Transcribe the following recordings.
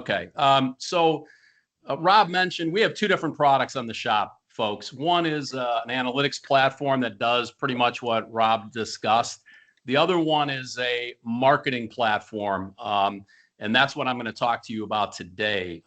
Okay. Rob mentioned we have two different products on the shop, folks. One is an analytics platform that does pretty much what Rob discussed. The other one is a marketing platform, and that's what I'm going to talk to you about today.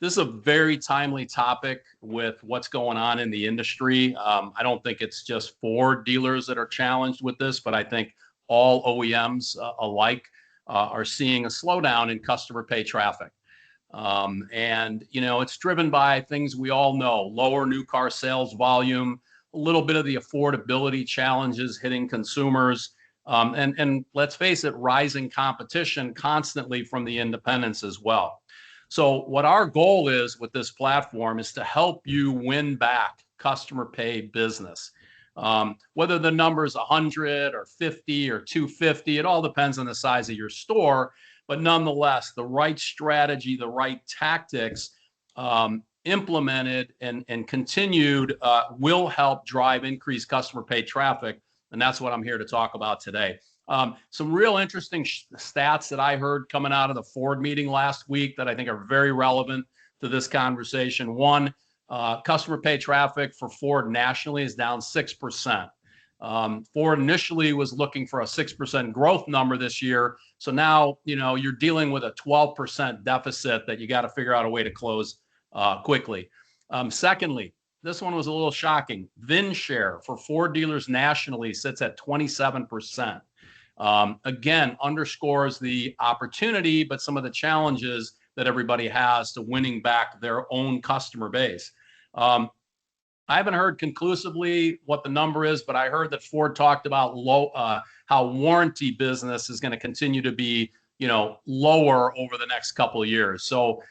This is a very timely topic with what's going on in the industry. I don't think it's just Ford dealers that are challenged with this, but I think all OEMs alike are seeing a slowdown in customer pay traffic. And, you know, it's driven by things we all know: lower new car sales volume, a little bit of the affordability challenges hitting consumers, and let's face it, rising competition constantly from the independents as well. So what our goal is with this platform is to help you win back customer pay business. Whether the number is 100 or 50 or 250, it all depends on the size of your store. But nonetheless, the right strategy, the right tactics implemented and continued will help drive increased customer pay traffic. And that's what I'm here to talk about today. Some real interesting stats that I heard coming out of the Ford meeting last week that I think are very relevant to this conversation. One, customer pay traffic for Ford nationally is down 6%. Ford initially was looking for a 6% growth number this year. So now, you know, you're dealing with a 12% deficit that you got to figure out a way to close quickly. Secondly, this one was a little shocking. VIN share for Ford dealers nationally sits at 27%. Again, underscores the opportunity, but some of the challenges that everybody has to winning back their own customer base. I haven't heard conclusively what the number is, but I heard that Ford talked about how warranty business is going to continue to be, you know, lower over the next couple of years. So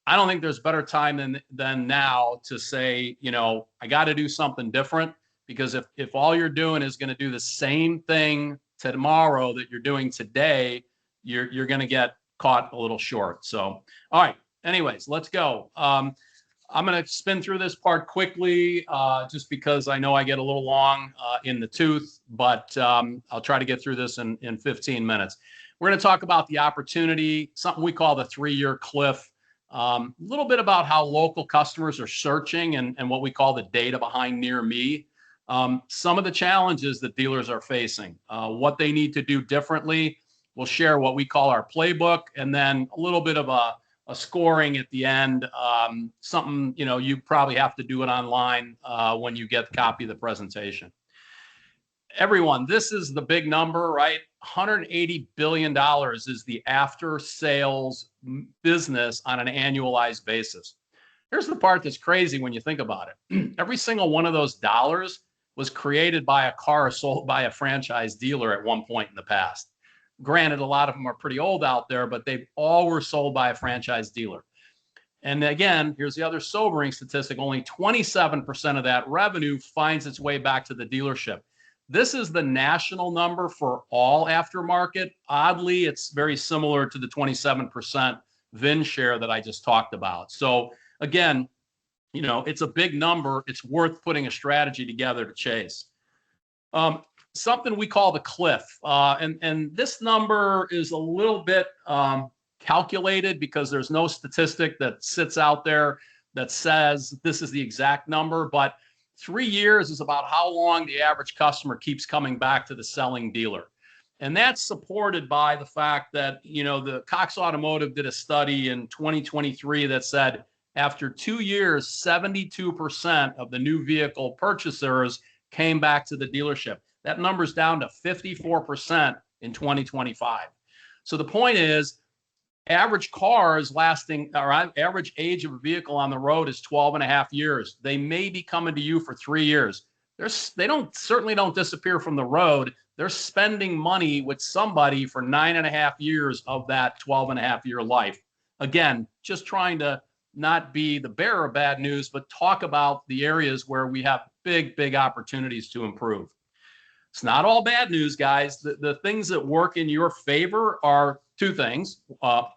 I don't think there's better time than now to say, you know, I got to do something different, because if all you're doing is going to do the same thing tomorrow that you're doing today, you're going to get caught a little short. So, all right. Anyways, let's go. I'm going to spin through this part quickly, just because I know I get a little long in the tooth, but I'll try to get through this in 15 minutes. We're going to talk about the opportunity, something we call the 3-year cliff. A little bit about how local customers are searching and what we call the data behind near me. Some of the challenges that dealers are facing, what they need to do differently. We'll share what we call our playbook, and then a little bit of a scoring at the end. Something, you know, you probably have to do it online when you get the copy of the presentation. Everyone, this is the big number, right? $180 billion is the after sales business on an annualized basis. Here's the part that's crazy when you think about it. Every single one of those dollars was created by a car sold by a franchise dealer at one point in the past. Granted, a lot of them are pretty old out there, but they all were sold by a franchise dealer. And again, here's the other sobering statistic: only 27% of that revenue finds its way back to the dealership. This is the national number for all aftermarket. Oddly, it's very similar to the 27% VIN share that I just talked about. So again, you know, it's a big number. It's worth putting a strategy together to chase. Something we call the cliff. And this number is a little bit calculated, because there's no statistic that sits out there that says this is the exact number, but 3 years is about how long the average customer keeps coming back to the selling dealer. And that's supported by the fact that, you know, the Cox Automotive did a study in 2023 that said after 2 years, 72% of the new vehicle purchasers came back to the dealership. That number's down to 54% in 2025. So the point is, average cars lasting, or average age of a vehicle on the road is 12 and a half years. They may be coming to you for 3 years. They certainly don't disappear from the road. They're spending money with somebody for 9.5 years of that 12.5 year life. Again, just trying to not be the bearer of bad news, but talk about the areas where we have big opportunities to improve. It's not all bad news, guys. The things that work in your favor are two things,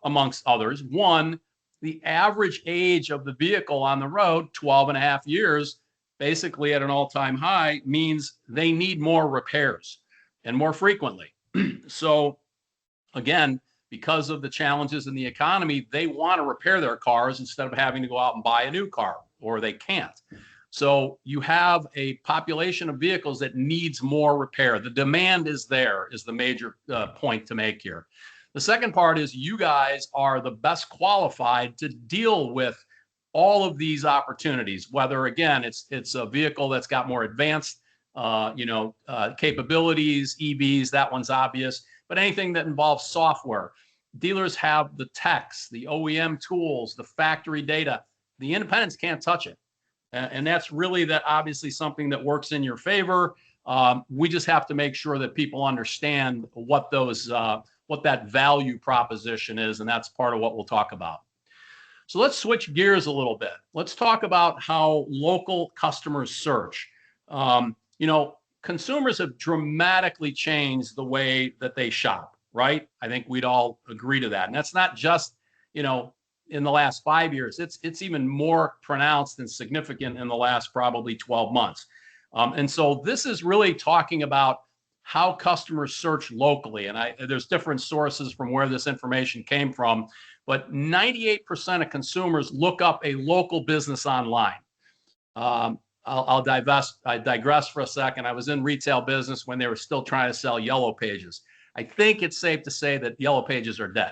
amongst others. One, the average age of the vehicle on the road, 12.5 years, basically at an all-time high, means they need more repairs and more frequently. So again, because of the challenges in the economy, they want to repair their cars instead of having to go out and buy a new car, or they can't. So you have a population of vehicles that needs more repair. The demand is there, is the major point to make here. The second part is you guys are the best qualified to deal with all of these opportunities, whether, again, it's a vehicle that's got more advanced capabilities, EVs, that one's obvious, but anything that involves software. Dealers have the techs, the OEM tools, the factory data. The independents can't touch it. And that's really that obviously something that works in your favor. We just have to make sure that people understand what that value proposition is, and that's part of what we'll talk about. So let's switch gears a little bit. Let's talk about how local customers search. Consumers have dramatically changed the way that they shop, right? I think we'd all agree to that. And that's not just, in the last 5 years. It's even more pronounced and significant in the last probably 12 months. And so this is really talking about how customers search locally. And there's different sources from where this information came from, but 98% of consumers look up a local business online. I digress for a second. I was in retail business when they were still trying to sell yellow pages. I think it's safe to say that yellow pages are dead.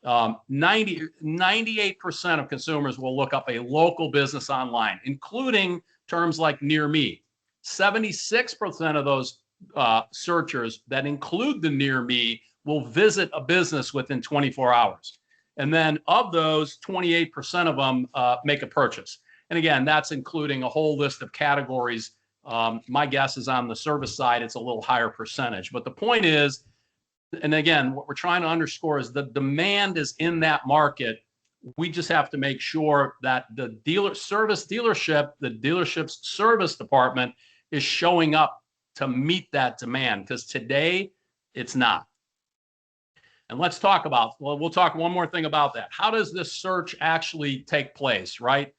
98% of consumers will look up a local business online, including terms like near me. 76% of those searchers that include the near me will visit a business within 24 hours. And then of those, 28% of them make a purchase. And again, that's including a whole list of categories. My guess is on the service side, it's a little higher percentage. But the point is, and again, what we're trying to underscore is the demand is in that market. We just have to make sure that the dealership's service department is showing up to meet that demand, because today it's not. And we'll talk one more thing about that. How does this search actually take place, right?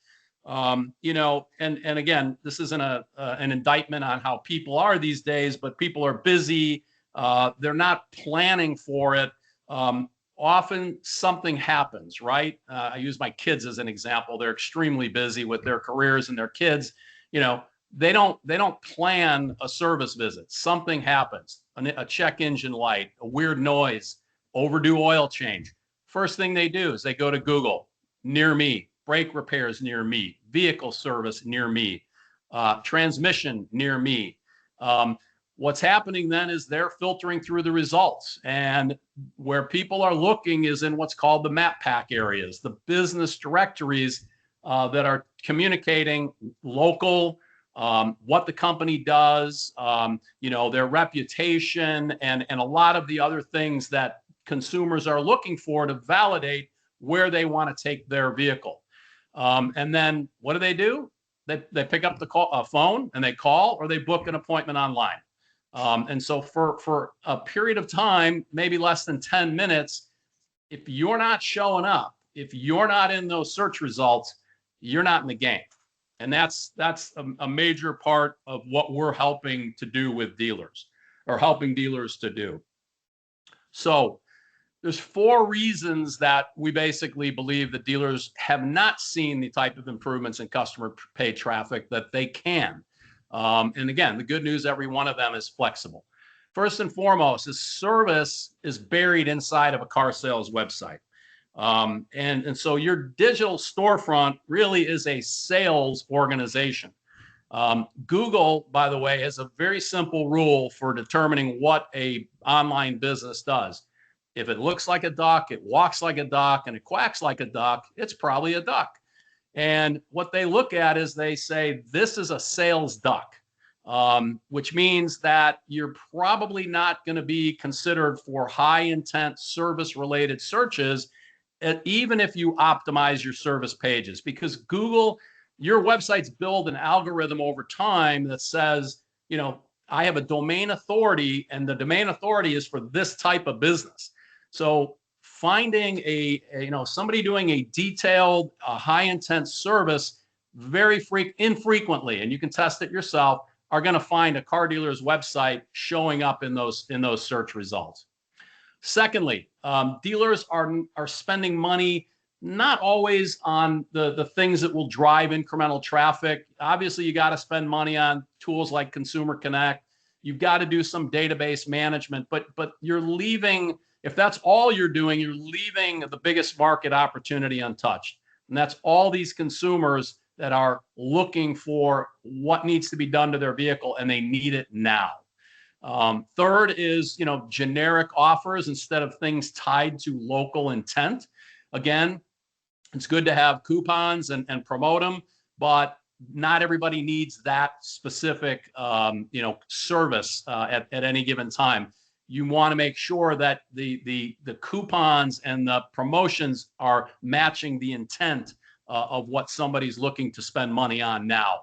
And again, this isn't an indictment on how people are these days, but people are busy. They're not planning for it. Often something happens, right? I use my kids as an example. They're extremely busy with their careers and their kids. They don't plan a service visit. Something happens, a check engine light, a weird noise, overdue oil change. First thing they do is they go to Google, near me, brake repairs near me, vehicle service near me, transmission near me. What's happening then is they're filtering through the results, and where people are looking is in what's called the map pack areas, the business directories that are communicating local, what the company does, their reputation, and a lot of the other things that consumers are looking for to validate where they want to take their vehicle. And then what do? They pick up the phone and they call, or they book an appointment online. And so for a period of time, maybe less than 10 minutes, if you're not showing up, if you're not in those search results, you're not in the game. And that's a major part of what we're helping to do with dealers, or helping dealers to do. So there's 4 reasons that we basically believe that dealers have not seen the type of improvements in customer pay traffic that they can. And again, the good news, every one of them is flexible. First and foremost, is service is buried inside of a car sales website. And so your digital storefront really is a sales organization. Google, by the way, has a very simple rule for determining what a online business does. If it looks like a duck, it walks like a duck, and it quacks like a duck, it's probably a duck. And what they look at is they say, this is a sales duck, which means that you're probably not going to be considered for high intent service related searches, even if you optimize your service pages, because Google, your websites build an algorithm over time that says, I have a domain authority, and the domain authority is for this type of business. So finding somebody doing a detailed, high intent service very infrequently, and you can test it yourself, are going to find a car dealer's website showing up in those search results. Secondly, Dealers are spending money not always on the things that will drive incremental traffic. Obviously, you got to spend money on tools like Consumer Connect. You've got to do some database management, but you're leaving, if that's all you're doing, you're leaving the biggest market opportunity untouched. And that's all these consumers that are looking for what needs to be done to their vehicle, and they need it now. Third is, generic offers instead of things tied to local intent. Again, it's good to have coupons and promote them, but not everybody needs that specific, service at any given time. You want to make sure that the coupons and the promotions are matching the intent of what somebody's looking to spend money on now.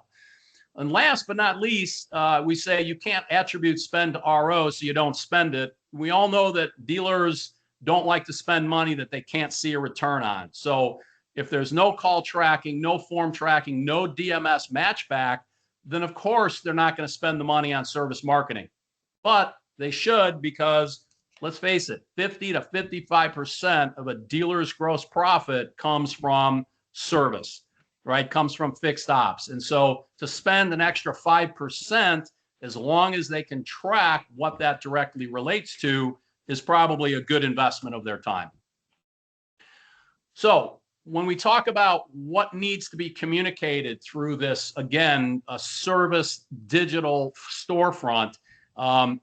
And last but not least, we say you can't attribute spend to RO, so you don't spend it. We all know that dealers don't like to spend money that they can't see a return on. So if there's no call tracking, no form tracking, no DMS matchback, then of course they're not going to spend the money on service marketing. But they should, because let's face it, 50 to 55% of a dealer's gross profit comes from service, right? Comes from fixed ops. And so to spend an extra 5%, as long as they can track what that directly relates to, is probably a good investment of their time. So when we talk about what needs to be communicated through this, again, a service digital storefront,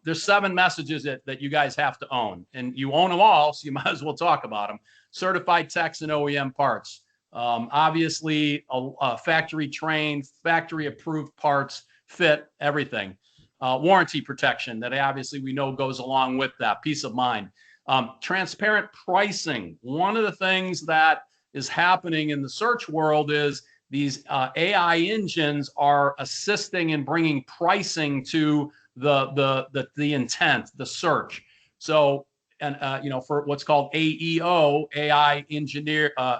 there's 7 messages that you guys have to own, and you own them all, so you might as well talk about them. Certified techs and OEM parts. Obviously, factory trained, factory approved parts, fit, everything. Warranty protection that obviously we know goes along with that, peace of mind. Transparent pricing. One of the things that is happening in the search world is these AI engines are assisting in bringing pricing to the intent, the search. So, and for what's called AEO, AI engineer, there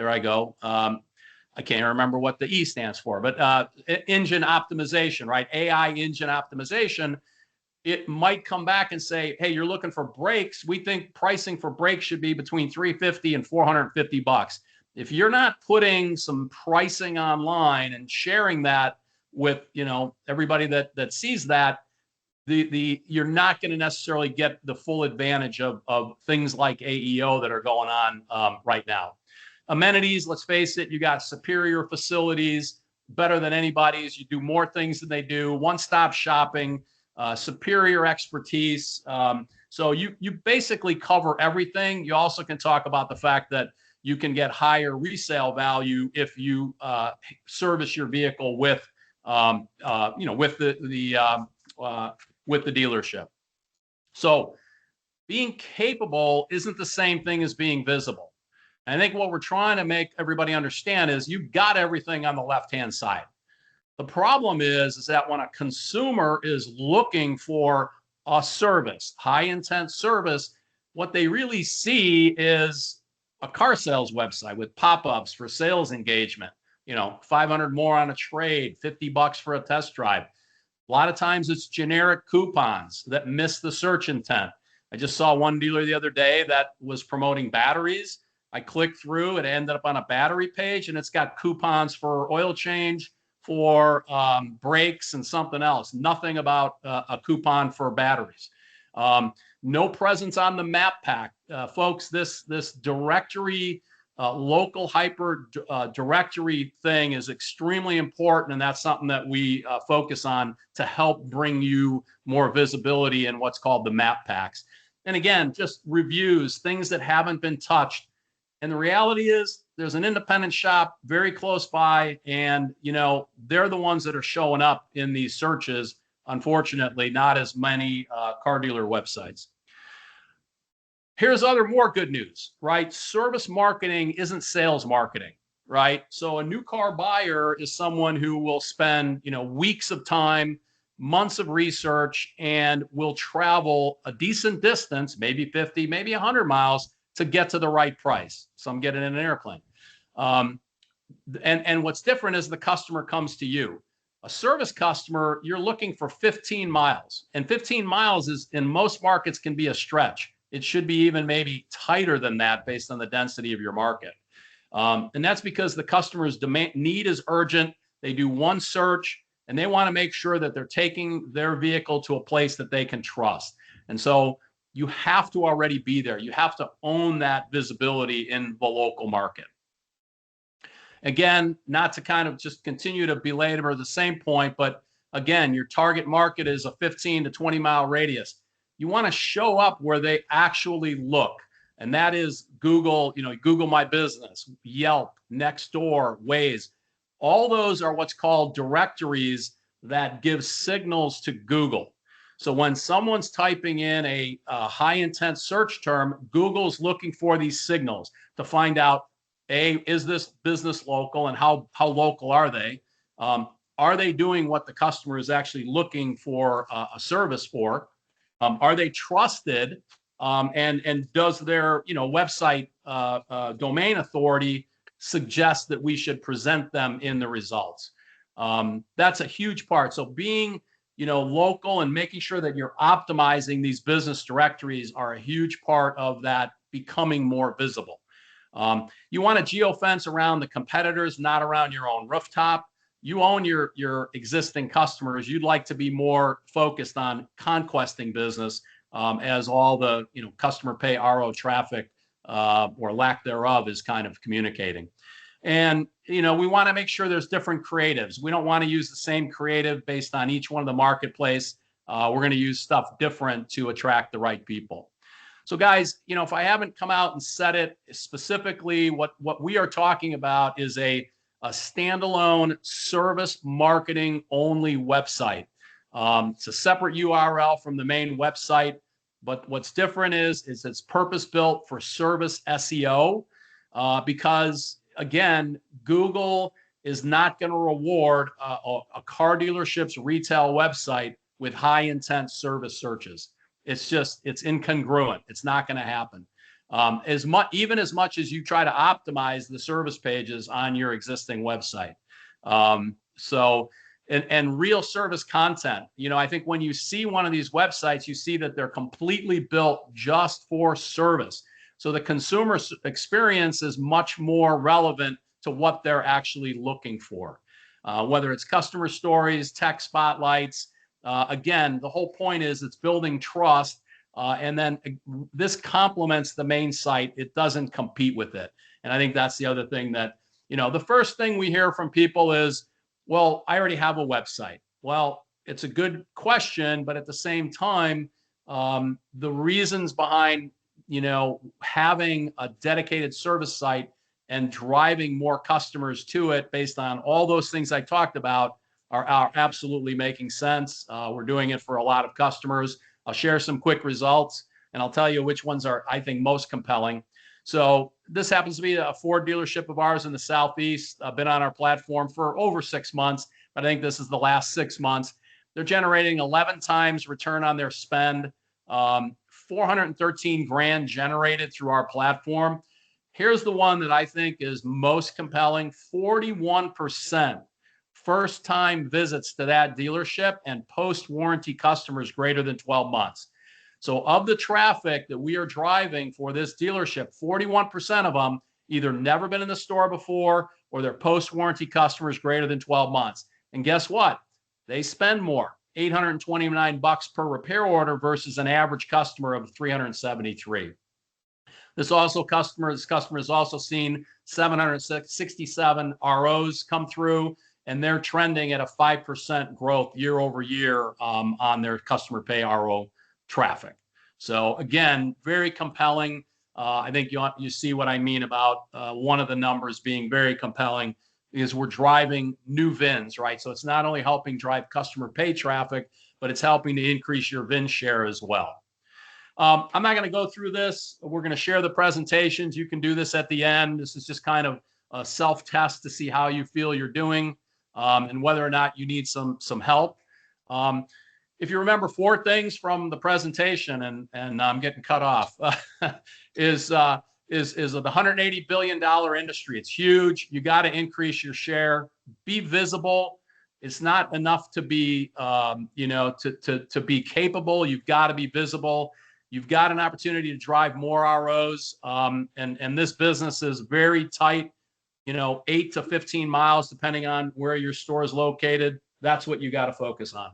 I go. I can't remember what the E stands for, but engine optimization, right? AI engine optimization. It might come back and say, hey, you're looking for brakes. We think pricing for brakes should be between $350 and $450. If you're not putting some pricing online and sharing that with everybody that sees that, you're not going to necessarily get the full advantage of things like AEO that are going on right now. Amenities, let's face it, you got superior facilities, better than anybody's. You do more things than they do. One-stop shopping, superior expertise. So you basically cover everything. You also can talk about the fact that you can get higher resale value if you service your vehicle with with the dealership. So being capable isn't the same thing as being visible. I think what we're trying to make everybody understand is you've got everything on the left-hand side. The problem is that when a consumer is looking for a service, high-intent service, what they really see is a car sales website with pop-ups for sales engagement, 500 more on a trade, $50 for a test drive. A lot of times it's generic coupons that miss the search intent. I just saw one dealer the other day that was promoting batteries. I clicked through, it ended up on a battery page, and it's got coupons for oil change, for brakes, and something else. Nothing about a coupon for batteries. No presence on the map pack. Folks, this directory, local hyper directory thing is extremely important, and that's something that we focus on to help bring you more visibility in what's called the map packs. And again, just reviews, things that haven't been touched. And the reality is there's an independent shop very close by, and they're the ones that are showing up in these searches. Unfortunately, not as many car dealer websites. Here's more good news, right? Service marketing isn't sales marketing, right? So a new car buyer is someone who will spend, weeks of time, months of research, and will travel a decent distance, maybe 50, maybe 100 miles, to get to the right price. Some get it in an airplane. And what's different is the customer comes to you. A service customer, you're looking for 15 miles, and 15 miles is in most markets can be a stretch. It should be even maybe tighter than that based on the density of your market. And that's because the customer's need is urgent. They do one search and they want to make sure that they're taking their vehicle to a place that they can trust. And so you have to already be there. You have to own that visibility in the local market. Again, not to kind of just continue to belabor the same point, but again, your target market is a 15 to 20 mile radius. You want to show up where they actually look. And that is Google, Google My Business, Yelp, Nextdoor, Waze. All those are what's called directories that give signals to Google. So when someone's typing in a high intent search term, Google's looking for these signals to find out, is this business local, and how local are they? Are they doing what the customer is actually looking for a service for? Are they trusted? And does their website domain authority suggest that we should present them in the results? That's a huge part. So being local and making sure that you're optimizing these business directories are a huge part of that becoming more visible. You want to geofence around the competitors, not around your own rooftop. You own your existing customers. You'd like to be more focused on conquesting business, as all the customer pay RO traffic or lack thereof is kind of communicating. And we want to make sure there's different creatives. We don't want to use the same creative based on each one of the marketplace. We're going to use stuff different to attract the right people. So guys, if I haven't come out and said it specifically, what we are talking about is a standalone service marketing only website. It's a separate URL from the main website, but what's different is it's purpose built for service SEO, because again, Google is not going to reward a car dealership's retail website with high intent service searches. It's incongruent. It's not going to happen. Even as much as you try to optimize the service pages on your existing website. And real service content. I think when you see one of these websites, you see that they're completely built just for service. So the consumer experience is much more relevant to what they're actually looking for, whether it's customer stories, tech spotlights. Again, the whole point is it's building trust. And then this complements the main site. It doesn't compete with it. And I think that's the other thing that, the first thing we hear from people is, well, I already have a website. Well, it's a good question, but at the same time, the reasons behind, having a dedicated service site and driving more customers to it based on all those things I talked about are absolutely making sense. We're doing it for a lot of customers. I'll share some quick results and I'll tell you which ones are, I think, most compelling. So this happens to be a Ford dealership of ours in the Southeast. I've been on our platform for over 6 months, but I think this is the last 6 months. They're generating 11 times return on their spend, 413 grand generated through our platform. Here's the one that I think is most compelling: 41% first-time visits to that dealership and post-warranty customers greater than 12 months. So of the traffic that we are driving for this dealership, 41% of them either never been in the store before or they're post-warranty customers greater than 12 months. And guess what? They spend more, $829 per repair order versus an average customer of $373. This customer has also seen 767 ROs come through, and they're trending at a 5% growth year over year on their customer pay RO traffic. So again, very compelling. I think you see what I mean about one of the numbers being very compelling is we're driving new VINs, right? So it's not only helping drive customer pay traffic, but it's helping to increase your VIN share as well. I'm not going to go through this. We're going to share the presentations. You can do this at the end. This is just kind of a self-test to see how you feel you're doing and whether or not you need some help. If you remember 4 things from the presentation, and I'm getting cut off, is a $180 billion industry. It's huge. You got to increase your share, be visible, It's not enough to be, to be capable. You've got to be visible. You've got an opportunity to drive more ROs. And this business is very tight, 8 to 15 miles, depending on where your store is located. That's what you got to focus on.